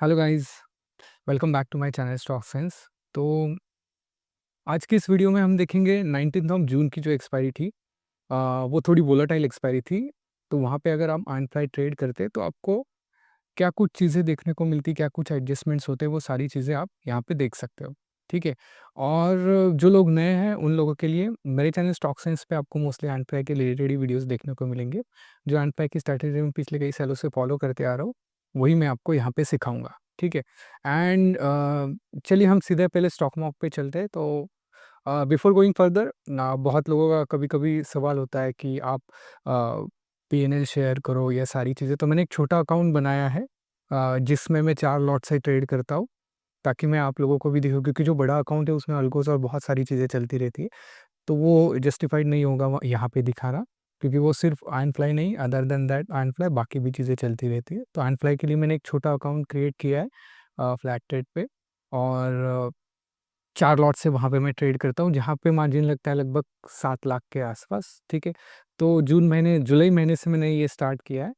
Hello guys, welcome back to my channel stock sense. तो आज की इस वीडियो में हम देखेंगे 19 ऑफ जून की जो एक्सपायरी थी। वो थोड़ी वोलेटाइल एक्सपायरी थी। तो वहाँ पे अगर आप आयरन फ्लाई ट्रेड करते तो आपको क्या कुछ चीज़ें देखने को मिलती, क्या कुछ एडजस्टमेंट्स होते, वो सारी चीज़ें आप यहाँ पे देख सकते हो। ठीक है। और जो लोग नए हैं उन लोगों के लिए मेरे चैनल स्टॉक सेंस पे आपको मोस्टली आयरन फ्लाई के रिलेटेड ही वीडियोस देखने को मिलेंगे। जो आयरन फ्लाई की स्ट्रैटेजी में पिछले कई सालों से फॉलो करते आ रहा हूँ, वही मैं आपको यहाँ पे सिखाऊंगा। ठीक है। एंड चलिए हम सीधे पहले स्टॉक मार्केट पे चलते हैं। तो बिफोर गोइंग फर्दर, बहुत लोगों का कभी-कभी सवाल होता है कि आप पीएनएल शेयर करो या सारी चीज़ें। तो मैंने एक छोटा अकाउंट बनाया है जिसमें मैं 4 लॉट से ट्रेड करता हूँ, ताकि मैं आप लोगों को भी दिखाऊँ, क्योंकि जो बड़ा अकाउंट है उसमें अल्गोस और बहुत सारी चीज़ें चलती रहती है। तो वो जस्टिफाइड नहीं होगा यहाँ पे दिखाना, क्योंकि वो सिर्फ आयरन फ्लाई नहीं, other than that iron fly बाकी भी चीज़ें चलती रहती है। तो आयरन फ्लाई के लिए मैंने एक छोटा अकाउंट क्रिएट किया है फ्लैट ट्रेड पे, और 4 लॉट से वहाँ पे मैं ट्रेड करता हूँ, जहाँ पे मार्जिन लगता है लगभग 7 लाख के आसपास। ठीक है। तो जुलाई महीने से मैंने ये स्टार्ट किया है।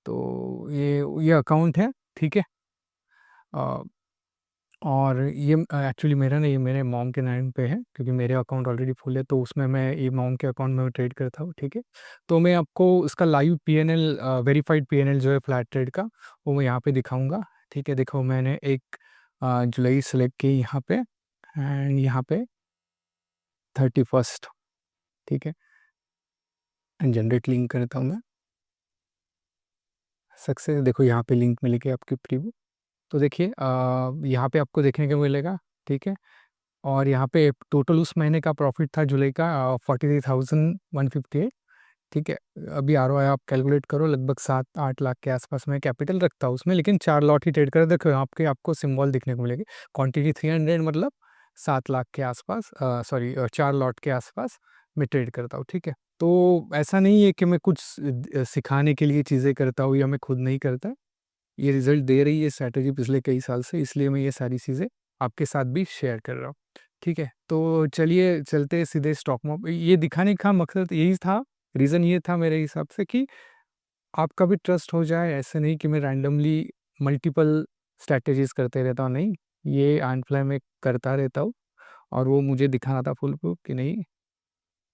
तो ये अकाउंट है। ठीक है। अ, और ये एक्चुअली मेरा नहीं, ये मेरे मॉम के नाम पे है, क्योंकि मेरे अकाउंट ऑलरेडी फुल है, तो उसमें मैं ये मॉम के अकाउंट में ट्रेड करता हूँ। ठीक है। तो मैं आपको इसका लाइव पीएनएल, वेरीफाइड पीएनएल जो है फ्लैट ट्रेड का, वो मैं यहाँ पे दिखाऊंगा। ठीक है। देखो मैंने एक जुलाई सेलेक्ट की यहाँ पे, एंड यहाँ पे 31st। ठीक है। एंड जनरेट लिंक करता हूँ मैं। सक्सेस, देखो यहाँ पे लिंक मिलेगी आपकी प्रीव्यू। तो देखिए यहाँ पे आपको देखने को मिलेगा। ठीक है। और यहाँ पे टोटल उस महीने का प्रॉफिट था जुलाई का 43,158। ठीक है। अभी आरओआई आप कैलकुलेट करो, लगभग 7-8 लाख के आसपास में कैपिटल रखता हूँ उसमें, लेकिन 4 लॉट ही ट्रेड कर। देखो यहाँ पे आपको सिंबल दिखने को मिलेगी, क्वांटिटी 300, मतलब 7 लाख के आसपास, सॉरी 4 लॉट के आसपास मैं ट्रेड करता हूँ। ठीक है। तो ऐसा नहीं है कि मैं कुछ सिखाने के लिए चीज़ें करता हूँ या मैं खुद नहीं करता। ये रिजल्ट दे रही है स्ट्रैटेजी पिछले कई साल से, इसलिए मैं ये सारी चीज़ें आपके साथ भी शेयर कर रहा हूँ। ठीक है। तो चलिए चलते हैं सीधे स्टॉक मार्केट। ये दिखाने का मकसद यही था, रीज़न ये था मेरे हिसाब से, कि आपका भी ट्रस्ट हो जाए। ऐसे नहीं कि मैं रैंडमली मल्टीपल स्ट्रैटेजीज़ करते रहता हूँ, नहीं, ये आयरन फ्लाई में करता रहता हूँ। और वो मुझे दिखाना था फुल प्रूफ कि नहीं,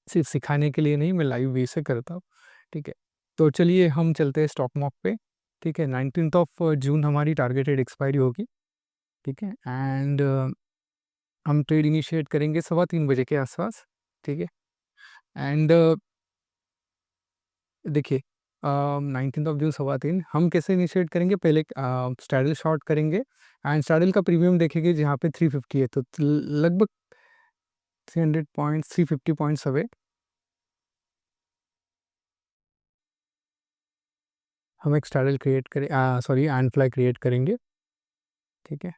सिर्फ सिखाने के लिए नहीं, मैं लाइव वे से करता हूँ। ठीक है। तो चलिए हम चलते हैं स्टॉक मार्केट पे। ठीक है। 19th ऑफ जून हमारी टारगेटेड एक्सपायरी होगी। ठीक है। एंड हम ट्रेड इनिशिएट करेंगे 3:15 बजे के आसपास। ठीक है। एंड देखिए 19th ऑफ जून 3:15 हम कैसे इनिशिएट करेंगे, पहले स्ट्रैडल शॉर्ट करेंगे। एंड स्ट्रैडल का प्रीमियम देखेंगे जहाँ पे 350 है, तो लगभग 300 पॉइंट्स, 350 पॉइंट्स अवे हम एक स्ट्रैडल क्रिएट करें, सॉरी आयरन फ्लाई क्रिएट करेंगे। ठीक है।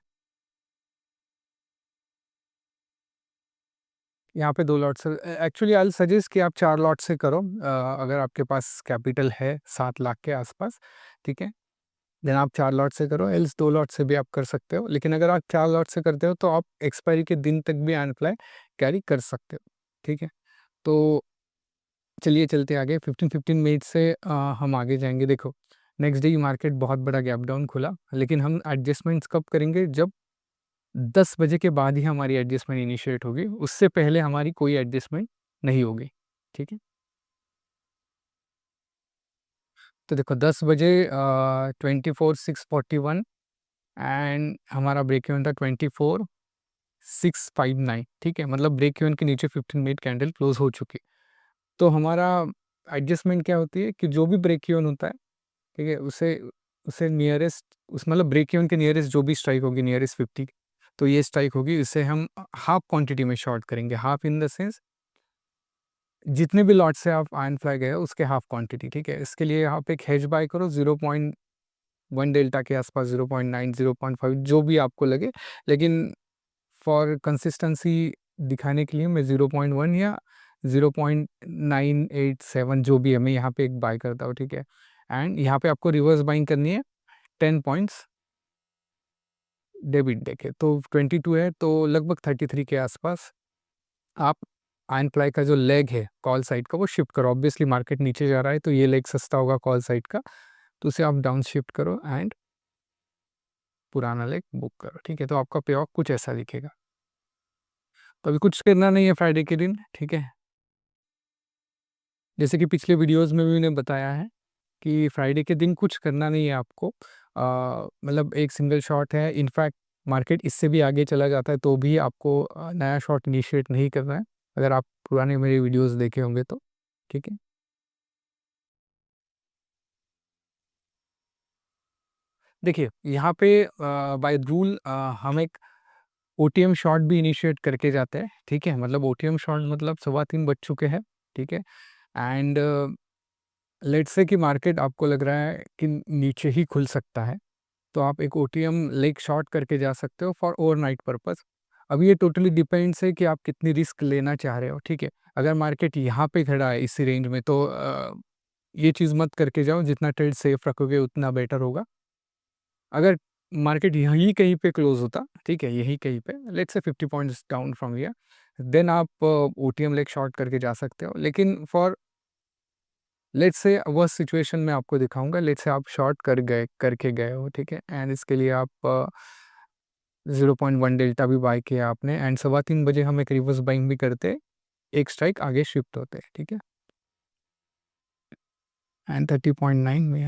यहाँ पे 2 लॉट से, एक्चुअली आई विल सजेस्ट कि आप 4 लॉट से करो, अगर आपके पास कैपिटल है 7 लाख के आसपास। ठीक है। देन आप 4 लॉट से करो, एल्स 2 लॉट से भी आप कर सकते हो। लेकिन अगर आप 4 लॉट से करते हो तो आप एक्सपायरी के दिन तक भी आयरन फ्लाई कैरी कर सकते हो। ठीक है। तो चलिए चलते आगे, 15-15 मिनट से हम आगे जाएंगे। देखो नेक्स्ट डे मार्केट बहुत बड़ा गैप डाउन खुला, लेकिन हम एडजस्टमेंट्स कब करेंगे, जब 10 बजे के बाद ही हमारी एडजस्टमेंट इनिशिएट होगी, उससे पहले हमारी कोई एडजस्टमेंट नहीं होगी। ठीक है। तो देखो 10 बजे 24,641, एंड हमारा ब्रेक इवन था 24,659। ठीक है। मतलब ब्रेक इवन के नीचे 15 मिनट कैंडल क्लोज हो चुकी। तो हमारा एडजस्टमेंट क्या होती है कि जो भी ब्रेक इवन होता है, ठीक है, उसे उसे नियरेस्ट, उस मतलब ब्रेक इवन के नियरेस्ट जो भी स्ट्राइक होगी, नियरेस्ट 50, तो ये स्ट्राइक होगी, इसे हम हाफ क्वांटिटी में शॉर्ट करेंगे। हाफ इन द सेंस, जितने भी लॉट से आप आयरन फ्लाई गए हो उसके हाफ क्वांटिटी। ठीक है। इसके लिए आप एक हेज बाय करो 0.1 डेल्टा के आसपास, 0.9, 0.5, जो भी आपको लगे। लेकिन फॉर कंसिस्टेंसी दिखाने के लिए मैं 0.1 या 0.987 जो भी है, मैं यहाँ पे एक बाय करता हूँ। ठीक है। एंड यहाँ पे आपको रिवर्स बाइंग करनी है 10 पॉइंट्स डेबिट देके, तो 22 है, तो लगभग 33 के आसपास आप आयरन फ्लाई का जो लेग है कॉल साइड का, वो शिफ्ट करो। ऑब्वियसली मार्केट नीचे जा रहा है तो ये लेग सस्ता होगा कॉल साइड का, तो उसे आप डाउन शिफ्ट करो एंड पुराना लेग बुक करो, ठीक है? तो आपका पे ऑफ कुछ ऐसा दिखेगा। तो अभी कुछ करना नहीं है फ्राइडे के दिन, ठीक है? जैसे कि पिछले वीडियोज़ में भी मैंने बताया है कि फ्राइडे के दिन कुछ करना नहीं है आपको। मतलब एक सिंगल शॉट है, इनफैक्ट मार्केट इससे भी आगे चला जाता है तो भी आपको नया शॉट इनिशिएट नहीं करना है, अगर आप पुराने मेरे वीडियोज़ देखे होंगे तो, ठीक है? देखिए, यहाँ पे बाय रूल हम एक ओटीएम शॉट भी इनिशिएट करके जाते हैं, ठीक है? मतलब ओटीएम शॉट मतलब 3:15 बज चुके हैं, ठीक है? एंड लेट्स से कि मार्केट आपको लग रहा है कि नीचे ही खुल सकता है, तो आप एक ओटीएम लेग शॉर्ट करके जा सकते हो फॉर ओवरनाइट पर्पस। अब ये टोटली डिपेंड्स है कि आप कितनी रिस्क लेना चाह रहे हो, ठीक है? अगर मार्केट यहाँ पे खड़ा है इसी रेंज में तो ये चीज़ मत करके जाओ, जितना ट्रेड सेफ रखोगे उतना बेटर होगा। अगर मार्केट यहीं कहीं पे क्लोज होता, ठीक है? यहीं कहीं पे let's say 50 points down from here, then आप ओटीएम लेग शॉर्ट करके जा सकते हो। लेकिन for let's say worst situation में आपको दिखाऊँगा, लेट्स से आप शॉर्ट करके गए हो, ठीक है? एंड इसके लिए आप 0.1 डेल्टा भी बाय किया आपने एंड 3:15 बजे हम एक रिवर्स बाइंग भी करते, एक स्ट्राइक आगे शिफ्ट होते हैं, ठीक है? एंड 30.9 में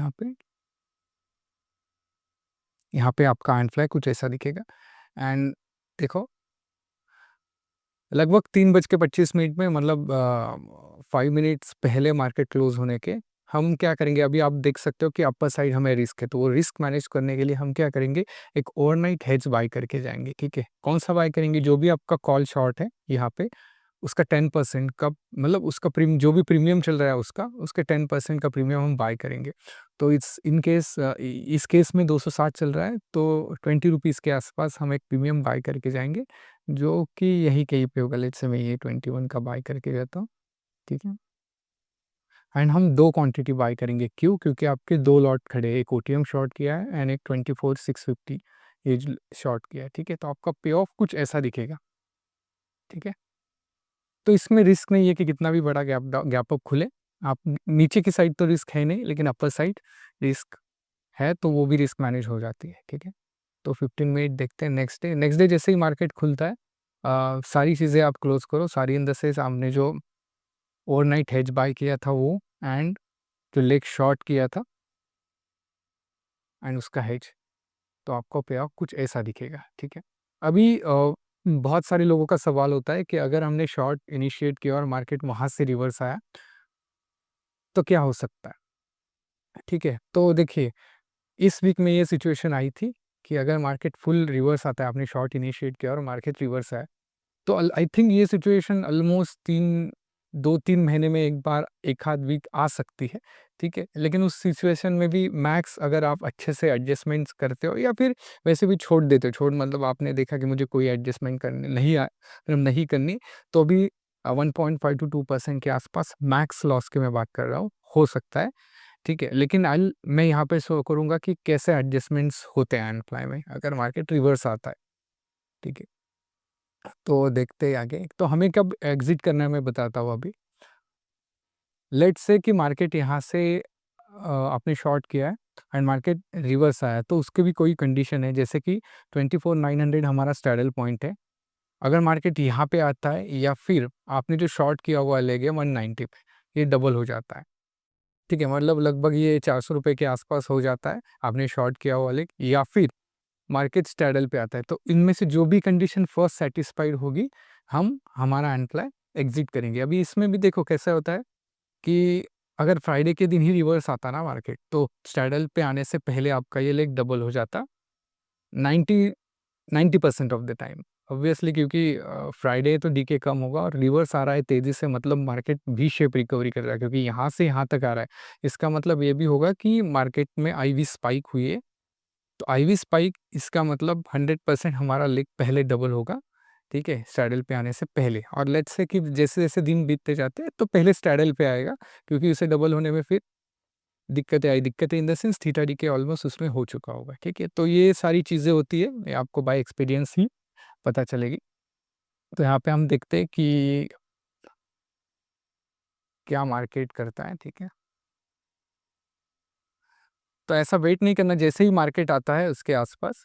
यहाँ पे आपका एंड फ्लैग कुछ ऐसा दिखेगा। एंड देखो, लगभग 3:25 में मतलब 5 मिनट्स पहले मार्केट क्लोज होने के, हम क्या करेंगे, अभी आप देख सकते हो कि अपर साइड हमें रिस्क है, तो वो रिस्क मैनेज करने के लिए हम क्या करेंगे, एक ओवरनाइट हेज बाय करके जाएंगे, ठीक है? कौन सा बाय करेंगे, जो भी आपका कॉल शॉर्ट है यहाँ पे, उसका 10% का मतलब उसका जो भी प्रीमियम चल रहा है उसके 10% का प्रीमियम हम बाय करेंगे। तो इस केस में 260 चल रहा है, तो 20 रुपीज़ के आसपास हम एक प्रीमियम बाय करके जाएंगे, जो कि यही कहीं पे होगा। लेट्स से मैं ये 21 का बाय करके जाता हूँ, ठीक है? एंड हम दो क्वांटिटी बाय करेंगे, क्यों? क्योंकि आपके दो लॉट खड़े हैं, एक ओटीएम शॉर्ट किया है एंड एक 24,650 ये शॉर्ट किया है, ठीक है? तो आपका पे ऑफ कुछ ऐसा दिखेगा, ठीक है? तो इसमें रिस्क नहीं है कि कितना भी बड़ा गैप अप खुले, आप नीचे की साइड तो रिस्क है नहीं, लेकिन अपर साइड रिस्क है, तो वो भी रिस्क मैनेज हो जाती है, ठीक है? तो 15 मिनट देखते हैं नेक्स्ट डे जैसे ही मार्केट खुलता है, सारी चीज़ें आप क्लोज करो, सारी इन द सेंस आपने जो ओवरनाइट हेज बाय किया था वो, एंड जो लेग शॉर्ट किया था एंड उसका हेज, तो आपको पे ऑफ कुछ ऐसा दिखेगा, ठीक है? अभी बहुत सारे लोगों का सवाल होता है कि अगर हमने शॉर्ट इनिशिएट किया और मार्केट वहाँ से रिवर्स आया, तो क्या हो सकता है? ठीक है, तो देखिए, इस वीक में ये सिचुएशन आई थी कि अगर मार्केट फुल रिवर्स आता है, आपने शॉर्ट इनिशिएट किया और मार्केट रिवर्स आया, तो आई थिंक ये सिचुएशन ऑलमोस्ट 2-3 महीने में एक बार, एक आध वीक आ सकती है, ठीक है? लेकिन उस सिचुएशन में भी मैक्स अगर आप अच्छे से एडजस्टमेंट्स करते हो या फिर वैसे भी छोड़ देते हो, मतलब आपने देखा कि मुझे कोई एडजस्टमेंट करनी मतलब नहीं करनी, तो भी 1.5 टू 2% के आसपास मैक्स लॉस की मैं बात कर रहा हूँ, हो सकता है, ठीक है? लेकिन मैं यहाँ पे शो करूँगा कि कैसे एडजस्टमेंट्स होते हैं एंड में अगर मार्केट रिवर्स आता है, ठीक है? तो देखते हैं आगे। तो हमें कब एग्ज़िट करना है मैं बताता हूँ अभी। लेट्स से कि मार्केट यहाँ से आपने शॉर्ट किया है एंड मार्केट रिवर्स आया है, तो उसकी भी कोई कंडीशन है, जैसे कि 24,900 हमारा सैडल पॉइंट है। अगर मार्केट यहाँ पे आता है या फिर आपने जो शॉर्ट किया हुआ लेग है 190 पे, ये डबल हो जाता है। ठीक है? मतलब लगभग ये ₹400 के आसपास हो जाता है, आपने शॉर्ट किया हुआ लेग, या फिर मार्केट स्टैडल पे आता है। तो इनमें से जो भी कंडीशन फर्स्ट सैटिस्फाइड होगी, हम हमारा एंप्लॉय एग्ज़िट करेंगे। अभी इसमें भी देखो कैसा होता है कि अगर फ्राइडे के दिन ही रिवर्स आता ना मार्केट, तो स्टैडल पे आने से पहले आपका ये लेग डबल हो जाता 90 90% ऑफ द टाइम। ऑब्वियसली क्योंकि फ्राइडे तो डीके कम होगा और रिवर्स आ रहा है तेज़ी से, मतलब मार्केट वी शेप रिकवरी कर रहा है, क्योंकि यहाँ से यहाँ तक आ रहा है। इसका मतलब ये भी होगा कि मार्केट में आईवी स्पाइक हुई है। तो आईवी स्पाइक, इसका मतलब 100% हमारा लेग पहले डबल होगा, ठीक है? सैडल पे आने से पहले, और लेट्स से कि जैसे-जैसे दिन बीतते जाते हैं तो पहले सैडल पे आएगा, क्योंकि उसे डबल होने में फिर दिक्कतें in the sense theta DK almost उसमें हो चुका होगा, ठीक है? तो ये सारी चीज़ें होती है, ये आपको बाय एक्सपीरियंस ही पता चलेगी। तो यहाँ पे हम देखते हैं कि क्या मार्केट करता है, ठीक है? तो ऐसा वेट नहीं करना, जैसे ही मार्केट आता है उसके आस-पास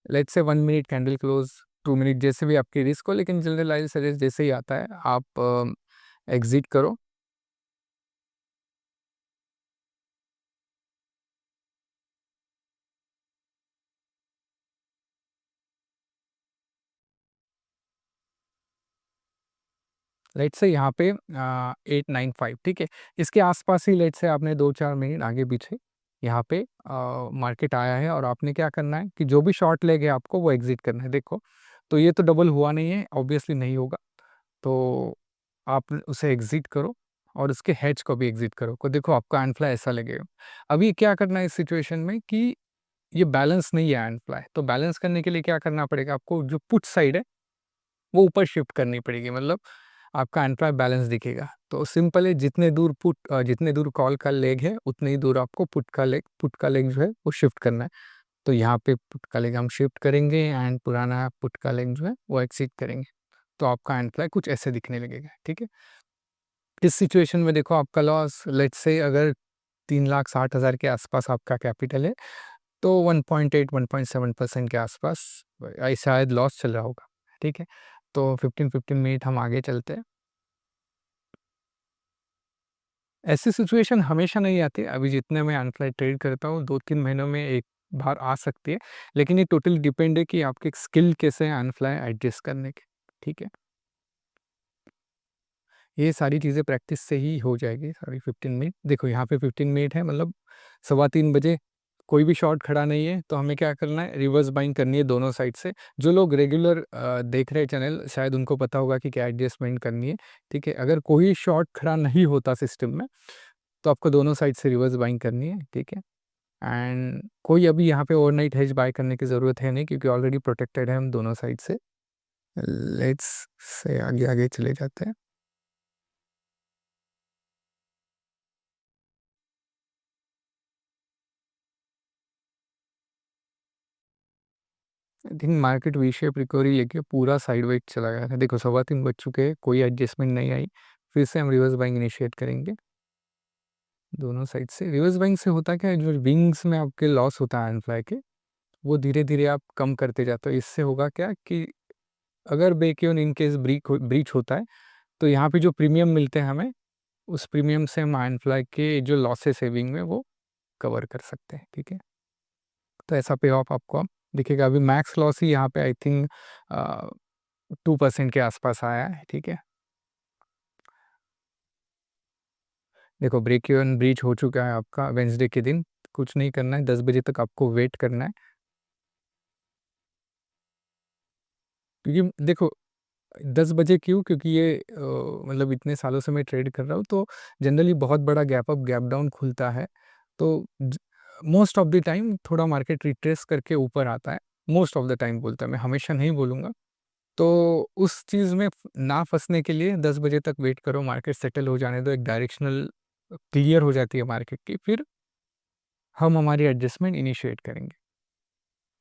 let's say 1 minute candle close, 2 minute जैसे भी आपकी रिस्क हो, लेकिन जनरल सजेस्ट जैसे ही आता है आप एग्ज़िट करो। लेट्स से यहाँ पे 895 ठीक है? इसके आस-पास ही लेट्स से आपने 2-4 मिनट आगे-पीछे यहाँ पे मार्केट आया है और आपने क्या करना है कि जो भी शॉर्ट लेग है आपको वो एग्ज़िट करना है। देखो, तो ये तो डबल हुआ नहीं है, ऑब्वियसली नहीं होगा। तो आप उसे एग्ज़िट करो और उसके हेज को भी एग्ज़िट करो। को देखो आपका एंड फ्लाई ऐसा लगेगा। अभी क्या करना है इस सिचुएशन में कि ये बैलेंस नहीं है एंड फ्लाई, तो बैलेंस करने के लिए क्या करना पड़ेगा आपको, जो पुट साइड है वो ऊपर शिफ्ट करनी पड़ेगी, मतलब आपका एंड फ्लाई बैलेंस दिखेगा। तो सिंपल है, जितने दूर कॉल का लेग है उतने ही दूर आपको पुट का लेग जो है वो शिफ्ट करना है। तो यहाँ पे पुट का लेग हम शिफ्ट करेंगे एंड पुराना पुट का लेग जो है वो एक्सिट करेंगे। तो आपका एंड फ्लाई कुछ ऐसे दिखने लगेगा, ठीक है? इस सिचुएशन में देखो आपका लॉस लेट्स से अगर 3,60,000 के आसपास आपका कैपिटल है, तो 1.8-1.7% के आसपास शायद लॉस चल रहा होगा, ठीक है? तो 15-15 मिनट हम आगे चलते हैं। ऐसी सिचुएशन हमेशा नहीं आती, अभी जितने मैं अनफ्लाई ट्रेड करता हूँ 2-3 महीनों में 1 बार आ सकती है, लेकिन ये टोटली डिपेंड है कि आपकी स्किल कैसे है अनफ्लाई एडजस्ट करने की, ठीक है? ये सारी चीज़ें प्रैक्टिस से ही हो जाएगी सारी 15 मिनट। देखो यहाँ पे 15 मिनट है, मतलब सवा 3 बजे कोई भी शॉट खड़ा नहीं है, तो हमें क्या करना है, रिवर्स बाइंग करनी है दोनों साइड से। जो लोग रेगुलर देख रहे हैं चैनल, शायद उनको पता होगा कि क्या एडजस्टमेंट करनी है, ठीक है? अगर कोई शॉट खड़ा नहीं होता सिस्टम में, तो आपको दोनों साइड से रिवर्स बाइंग करनी है, ठीक है? एंड कोई अभी यहाँ पे ओवरनाइट हेज बाय करने की ज़रूरत है नहीं, क्योंकि ऑलरेडी प्रोटेक्टेड है हम दोनों साइड से। लेट्स से आगे-आगे चले जाते हैं। I think market V shape recovery लेके पूरा साइडवेज चला गया था। देखो सवा 3 बज चुके हैं, कोई एडजस्टमेंट नहीं आई। फिर से हम रिवर्स बाइंग इनिशिएट करेंगे दोनों साइड से। रिवर्स बाइंग से होता क्या है, जो विंग्स में आपके लॉस होता है आयरन फ्लाई के, वो धीरे-धीरे आप कम करते जाते हो। इससे होगा क्या कि अगर ब्रेक-इवन इन केस ब्रीच होता है, तो यहाँ पे जो प्रीमियम मिलते हैं हमें, उस प्रीमियम से हम आयरन फ्लाई के जो लॉसेस है विंग में, वो कवर कर सकते हैं, ठीक है? तो ऐसा पे ऑफ आपको अब दिखेगा। अभी मैक्स लॉस ही यहाँ पे आई थिंक 2% के आसपास आया है, ठीक है? देखो ब्रेक इवन ब्रीच हो चुका है आपका वेडनेसडे के दिन, कुछ नहीं करना है, 10 बजे तक आपको वेट करना है। क्योंकि देखो 10 बजे क्यों? क्योंकि ये मतलब इतने सालों से मैं ट्रेड कर रहा हूँ, तो जनरली बहुत बड़ा गैप अप, गैप डाउन खुलता है। तो ज मोस्ट ऑफ द टाइम थोड़ा मार्केट रिट्रेस करके ऊपर आता है। मोस्ट ऑफ द टाइम बोलता है, मैं हमेशा नहीं बोलूँगा। तो उस चीज़ में ना फँसने के लिए 10 बजे तक वेट करो, मार्केट सेटल हो जाने दो, एक डायरेक्शनल क्लियर हो जाती है मार्केट की, फिर हम हमारी एडजस्टमेंट इनिशिएट करेंगे,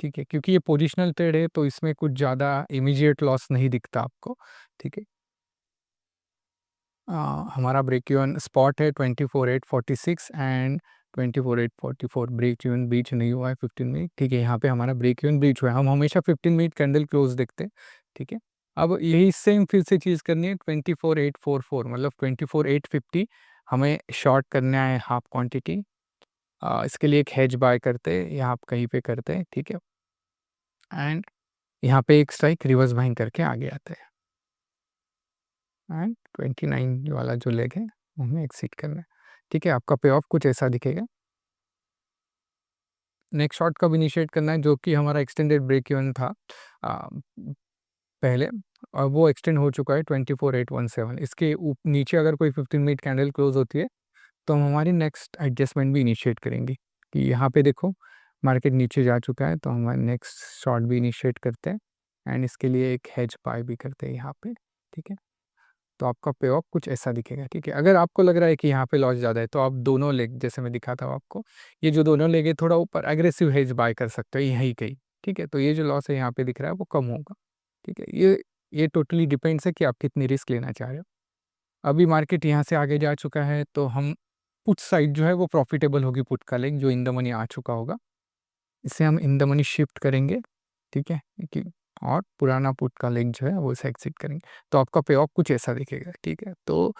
ठीक है? क्योंकि ये पोजिशनल ट्रेड है, तो इसमें कुछ ज़्यादा इमीडिएट लॉस नहीं दिखता आपको, ठीक है? अ, हमारा ब्रेक इवन स्पॉट है 24,846 एंड 24,844 ब्रेक इवन ब्रीच नहीं हुआ है 15 मिनट, ठीक है? यहाँ पे हमारा ब्रेक इवन ब्रीच हुआ है। हम हमेशा 15 मिनट कैंडल क्लोज़ देखते हैं, ठीक है? अब यही सेम फिर से चीज़ करनी है 24,844, मतलब 24,850 हमें शॉर्ट करना है हाफ क्वांटिटी। इसके लिए एक हेज बाय करते हैं या आप कहीं पे करते हैं, ठीक है? एंड यहाँ पे एक स्ट्राइक रिवर्स बाइंग करके आगे आते हैं एंड 29 वाला जो लेग है वो हमें एक्सिट करना है, ठीक है? आपका पे ऑफ कुछ ऐसा दिखेगा। नेक्स्ट शॉट कब इनिशिएट करना है, जो कि हमारा एक्सटेंडेड ब्रेक इवन था अ, पहले, और वो एक्सटेंड हो चुका है 24,817। इसके नीचे अगर कोई 15 मिनट कैंडल क्लोज होती है, तो हम हमारी नेक्स्ट एडजस्टमेंट भी इनिशिएट करेंगे कि यहाँ पे देखो मार्केट नीचे जा चुका है, तो हम नेक्स्ट शॉट भी इनिशिएट करते हैं एंड इसके लिए एक हेज बाय भी करते हैं यहाँ पे, ठीक है? तो आपका पे ऑफ कुछ ऐसा दिखेगा, ठीक है? अगर आपको लग रहा है कि यहाँ पे लॉस ज़्यादा है, तो आप दोनों लेग, जैसे मैं दिखाता हूँ आपको, ये जो दोनों लेग है थोड़ा ऊपर एग्रेसिव हेज बाय कर सकते हो यहीं कहीं, ठीक है? तो ये जो लॉस है यहाँ पे दिख रहा है वो कम होगा, ठीक है? ये टोटली डिपेंड्स है कि आप कितनी रिस्क लेना चाह रहे हो। अभी मार्केट यहाँ से आगे जा चुका है, तो हम पुट साइड जो है वो प्रॉफिटेबल होगी, पुट का लेग जो इन द मनी आ चुका होगा, इसे हम इन द मनी शिफ्ट करेंगे ठीक है? कि और पुराना पुट का लेग जो है वो इसे एग्ज़िट करेंगे। तो आपका पे ऑफ कुछ ऐसा दिखेगा, ठीक है? तो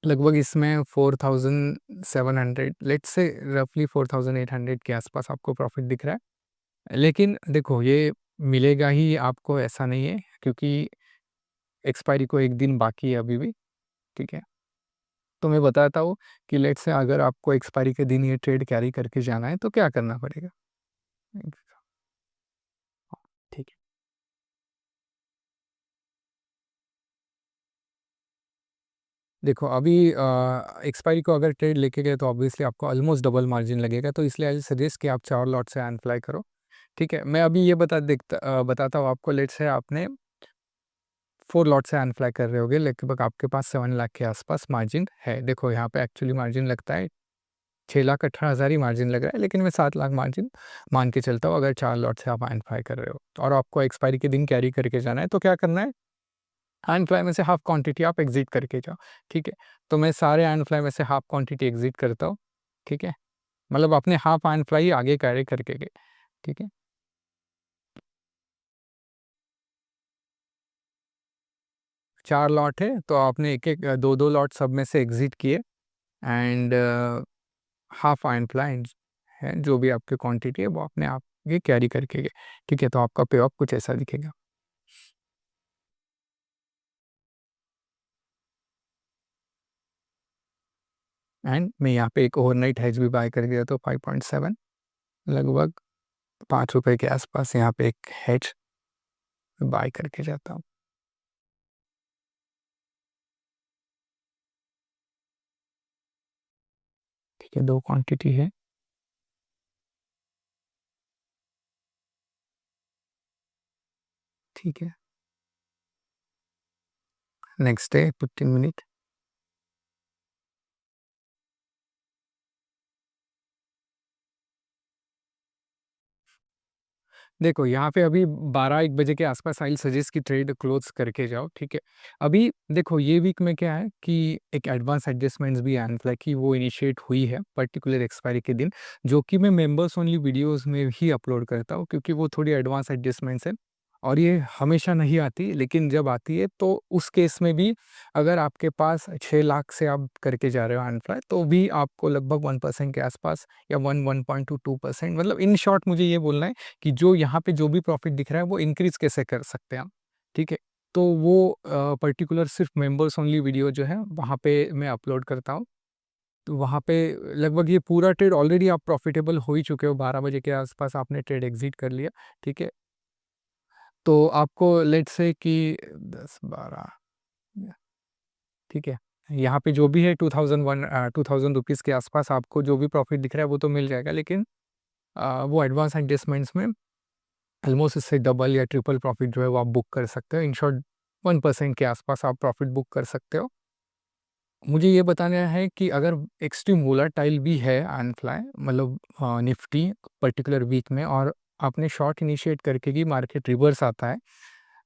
लगभग इसमें 4700 लेट्स से रफली 4800 के आसपास आपको प्रॉफ़िट दिख रहा है। लेकिन देखो ये मिलेगा ही आपको ऐसा नहीं है, क्योंकि एक्सपायरी को 1 दिन बाकी है अभी भी, ठीक है? तो मैं बताता हूँ कि लेट्स से अगर आपको एक्सपायरी के दिन ये ट्रेड कैरी करके जाना है तो क्या करना पड़ेगा? ठीक है। देखो अभी एक्सपायरी को अगर ट्रेड लेके गए तो ऑब्वियसली आपको ऑलमोस्ट डबल मार्जिन लगेगा, तो इसलिए आई विल सजेस्ट कि आप 4 लॉट से अनफ्लाई करो, ठीक है? मैं अभी ये बताता हूँ आपको। लेट्स से आपने 4 लॉट से अनफ्लाई कर रहे होगे, लगभग आपके पास 7 लाख के आसपास मार्जिन है। देखो यहाँ पे एक्चुअली मार्जिन लगता है 6,18,000 ही मार्जिन लग रहा है, लेकिन मैं 7 लाख मार्जिन मान के चलता हूँ अगर 4 लॉट से आप अनफ्लाई कर रहे हो और आपको एक्सपायरी के दिन कैरी करके जाना है, तो क्या करना है? आयरन फ्लाई में से हाफ क्वांटिटी आप एग्ज़िट करके जाओ, ठीक है? तो मैं सारे आयरन फ्लाई में से हाफ क्वांटिटी एग्ज़िट करता हूँ, ठीक है? मतलब अपने हाफ आयरन फ्लाई आगे कैरी करके गए, ठीक है? 4 लॉट है, तो आपने एक-एक 2-2 लॉट सब में से एग्ज़िट किए एंड हाफ आयरन फ्लाई है, जो भी आपकी क्वांटिटी है वो अपने आप ये कैरी करके गए, ठीक है? तो आपका पे ऑफ कुछ ऐसा दिखेगा। एंड मैं यहाँ पे एक ओवरनाइट हेज भी बाय कर दिया, तो 5.7 लगभग ₹5 के आसपास यहाँ पे एक हेज बाय करके जाता हूँ। ठीक है, 2 क्वांटिटी है, ठीक है। Next day 15 minute. देखो यहाँ पे अभी 12-1 बजे के आसपास आई विल सजेस्ट कि ट्रेड क्लोज़ करके जाओ, ठीक है। अभी देखो ये वीक में क्या है कि एक एडवांस एडजस्टमेंट्स भी है मतलब कि वो इनिशिएट हुई है पर्टिकुलर एक्सपायरी के दिन, जो कि मैं मेंबर्स ओनली वीडियोज़ में ही अपलोड करता हूँ, क्योंकि वो थोड़ी एडवांस एडजस्टमेंट्स है और ये हमेशा नहीं आती, लेकिन जब आती है तो उस केस में भी अगर आपके पास 6 लाख से आप करके जा रहे हो अनफ्लाई, तो भी आपको लगभग 1% के आसपास या 1.2% मतलब इन शॉर्ट मुझे ये बोलना है कि जो यहाँ पे जो भी प्रॉफ़िट दिख रहा है वो इंक्रीज़ कैसे कर सकते हैं हम, ठीक है? तो वो पर्टिकुलर सिर्फ़ मेंबर्स ओनली वीडियो जो है वहाँ पे मैं अपलोड करता हूँ। तो वहाँ पे लगभग ये पूरा ट्रेड ऑलरेडी आप प्रॉफ़िटेबल हो ही चुके हो, 12 बजे के आसपास आपने ट्रेड एग्ज़िट कर लिया, ठीक है? तो आपको लेट्स से कि 10-12 ठीक है? यहाँ पे जो भी है 2000 रुपीज़ के आसपास आपको जो भी प्रॉफ़िट दिख रहा है वो तो मिल जाएगा, लेकिन वो एडवांस एडजस्टमेंट्स में ऑलमोस्ट इससे डबल या ट्रिपल प्रॉफ़िट जो है वो आप बुक कर सकते हो। इन शॉर्ट 1% के आसपास आप प्रॉफ़िट बुक कर सकते हो। मुझे ये बताना है कि अगर एक्सट्रीम वोलेटाइल भी है अनफ्लाई मतलब निफ्टी पर्टिकुलर वीक में और आपने शॉर्ट इनिशिएट करके कि मार्केट रिवर्स आता है,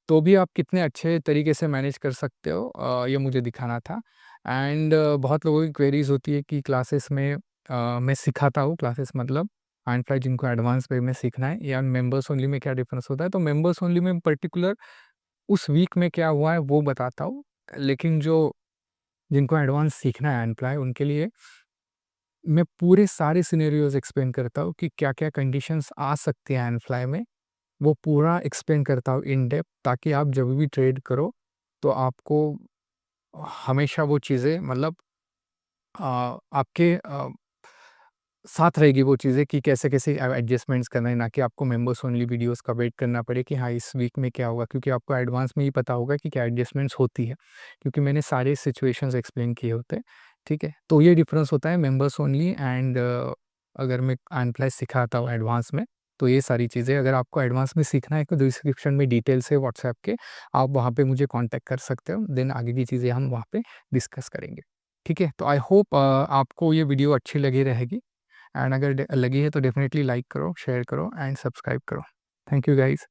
तो भी आप कितने अच्छे तरीके से मैनेज कर सकते हो, ये मुझे दिखाना था। एंड बहुत लोगों की क्वेरीज़ होती है कि क्लासेस में मैं सिखाता हूँ, क्लासेस मतलब अनफ्लाई जिनको एडवांस वे में सीखना है या मेंबर्स ओनली में क्या डिफरेंस होता है, तो मेंबर्स ओनली में पर्टिकुलर उस वीक में क्या हुआ है वो बताता हूँ। लेकिन जो जिनको एडवांस सीखना है अनप्लाई उनके लिए मैं पूरे सारे सिनेरियोज़ एक्सप्लेन करता हूँ कि क्या-क्या कंडीशंस आ सकती हैं अनफ्लाई में, वो पूरा एक्सप्लेन करता हूँ इन डेप्थ, ताकि आप जब भी ट्रेड करो तो आपको हमेशा वो चीज़ें मतलब आपके साथ रहेगी वो चीज़ें कि कैसे-कैसे एडजस्टमेंट्स करना है, ना कि आपको मेंबर्स ओनली वीडियोज़ का वेट करना पड़े कि हाँ, इस वीक में क्या होगा, क्योंकि आपको एडवांस में ही पता होगा कि क्या एडजस्टमेंट्स होती है, क्योंकि मैंने सारे सिचुएशंस एक्सप्लेन किए होते हैं, ठीक है? तो ये डिफरेंस होता है मेंबर्स ओनली एंड अगर मैं अनप्लाई सिखाता हूँ एडवांस में, तो ये सारी चीज़ें अगर आपको एडवांस में सीखना है तो डिस्क्रिप्शन में डिटेल्स है व्हाट्सएप के, आप वहाँ पे मुझे कॉन्टैक्ट कर सकते हो, देन आगे की चीज़ें हम वहाँ पे डिस्कस करेंगे, ठीक है? तो आई होप आपको ये वीडियो अच्छी लगी रहेगी। एंड अगर लगी है तो डेफिनेटली लाइक करो, शेयर करो एंड सब्सक्राइब करो। Thank you guys.